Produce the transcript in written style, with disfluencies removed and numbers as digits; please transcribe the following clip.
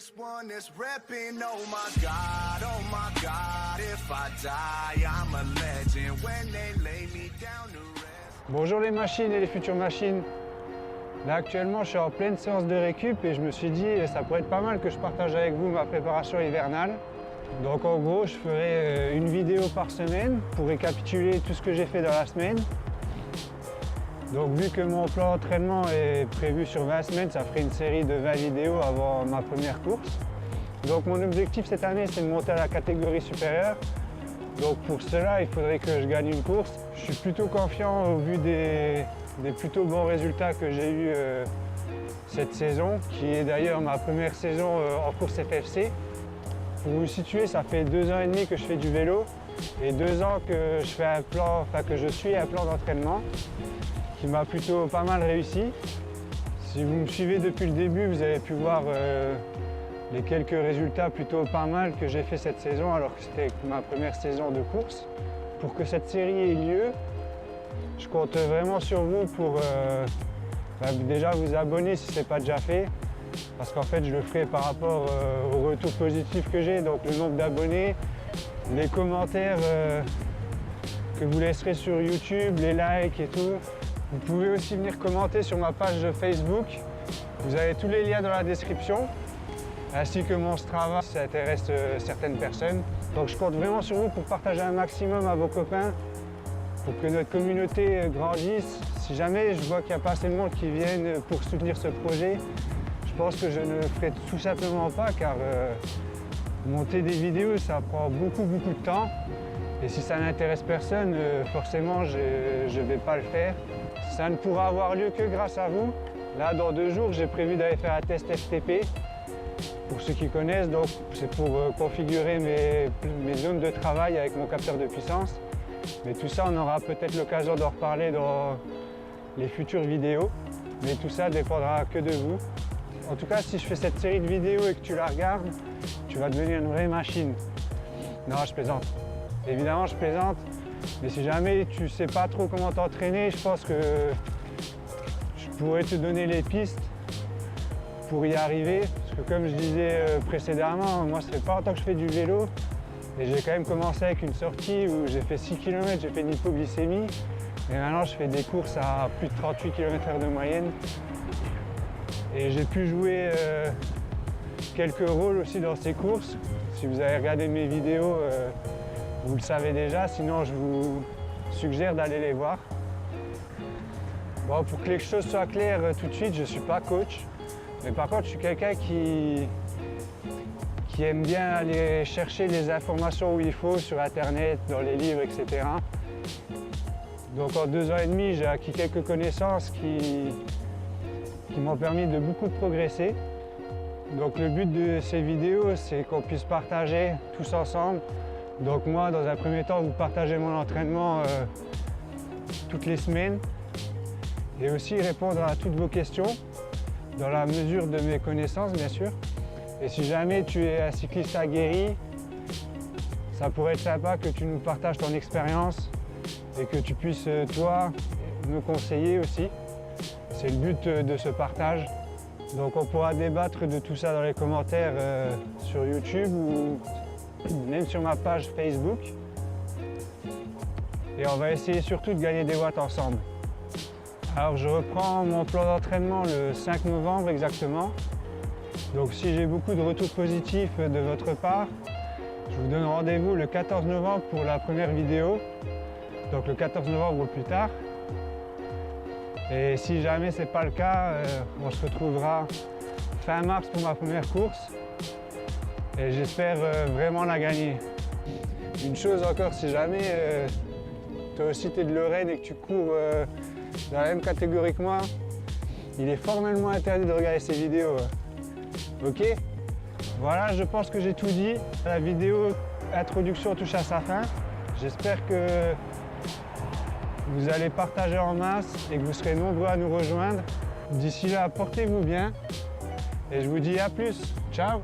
this one that's repping. Oh my God, if I die, I'm a legend. When they lay me down to rest. Bonjour les machines et les futures machines. Là actuellement je suis en pleine séance de récup et je me suis dit ça pourrait être pas mal que je partage avec vous ma préparation hivernale. Donc en gros je ferai une vidéo par semaine pour récapituler tout ce que j'ai fait dans la semaine. Donc vu que mon plan d'entraînement est prévu sur 20 semaines, ça ferait une série de 20 vidéos avant ma première course. Donc mon objectif cette année c'est de monter à la catégorie supérieure. Donc pour cela il faudrait que je gagne une course. Je suis plutôt confiant au vu des plutôt bons résultats que j'ai eu cette saison, qui est d'ailleurs ma première saison en course FFC. Pour vous situer, ça fait 2 ans et demi que je fais du vélo et 2 ans que je fais que je suis un plan d'entraînement qui m'a plutôt pas mal réussi. Si vous me suivez depuis le début, vous avez pu voir les quelques résultats plutôt pas mal que j'ai fait cette saison alors que c'était ma première saison de course. Pour que cette série ait lieu, je compte vraiment sur vous pour déjà vous abonner si ce n'est pas déjà fait. Parce qu'en fait je le ferai par rapport au retour positif que j'ai, donc le nombre d'abonnés, les commentaires que vous laisserez sur YouTube, les likes et tout. Vous pouvez aussi venir commenter sur ma page Facebook. Vous avez tous les liens dans la description, ainsi que mon Strava si ça intéresse certaines personnes. Donc je compte vraiment sur vous pour partager un maximum à vos copains, pour que notre communauté grandisse. Si jamais je vois qu'il n'y a pas assez de monde qui viennent pour soutenir ce projet, je pense que je ne le ferai tout simplement pas car monter des vidéos ça prend beaucoup de temps. Et si ça n'intéresse personne, forcément je ne vais pas le faire. Ça ne pourra avoir lieu que grâce à vous. Là dans 2 jours j'ai prévu d'aller faire un test FTP. Pour ceux qui connaissent, donc c'est pour configurer mes zones de travail avec mon capteur de puissance. Mais tout ça, on aura peut-être l'occasion d'en reparler dans les futures vidéos. Mais tout ça dépendra que de vous. En tout cas, si je fais cette série de vidéos et que tu la regardes, tu vas devenir une vraie machine. Non, je plaisante. Évidemment, je plaisante. Mais si jamais tu ne sais pas trop comment t'entraîner, je pense que je pourrais te donner les pistes pour y arriver. Parce que comme je disais précédemment, moi ça fait pas longtemps que je fais du vélo. Et j'ai quand même commencé avec une sortie où j'ai fait 6 km, j'ai fait une hypoglycémie. Et maintenant je fais des courses à plus de 38 km/h de moyenne. Et j'ai pu jouer quelques rôles aussi dans ces courses. Si vous avez regardé mes vidéos, vous le savez déjà. Sinon je vous suggère d'aller les voir. Bon, pour que les choses soient claires tout de suite, je ne suis pas coach. Mais par contre, je suis quelqu'un qui aime bien aller chercher les informations où il faut, sur Internet, dans les livres, etc. Donc en 2 ans et demi, j'ai acquis quelques connaissances qui m'ont permis de beaucoup progresser. Donc le but de ces vidéos, c'est qu'on puisse partager tous ensemble. Donc moi, dans un premier temps, vous partagez mon entraînement toutes les semaines et aussi répondre à toutes vos questions, dans la mesure de mes connaissances, bien sûr. Et si jamais tu es un cycliste aguerri, ça pourrait être sympa que tu nous partages ton expérience et que tu puisses, toi, nous conseiller aussi. C'est le but de ce partage. Donc on pourra débattre de tout ça dans les commentaires sur YouTube ou même sur ma page Facebook. Et on va essayer surtout de gagner des watts ensemble. Alors je reprends mon plan d'entraînement le 5 novembre exactement. Donc si j'ai beaucoup de retours positifs de votre part, je vous donne rendez-vous le 14 novembre pour la première vidéo. Donc le 14 novembre au plus tard. Et si jamais ce n'est pas le cas, on se retrouvera fin mars pour ma première course. Et j'espère vraiment la gagner. Une chose encore, si jamais toi aussi tu es de Lorraine et que tu cours dans la même catégorie que moi, il est formellement interdit de regarder ces vidéos. Ok? Voilà, je pense que j'ai tout dit. La vidéo introduction touche à sa fin. J'espère que vous allez partager en masse et que vous serez nombreux à nous rejoindre. D'ici là, portez-vous bien et je vous dis à plus. Ciao!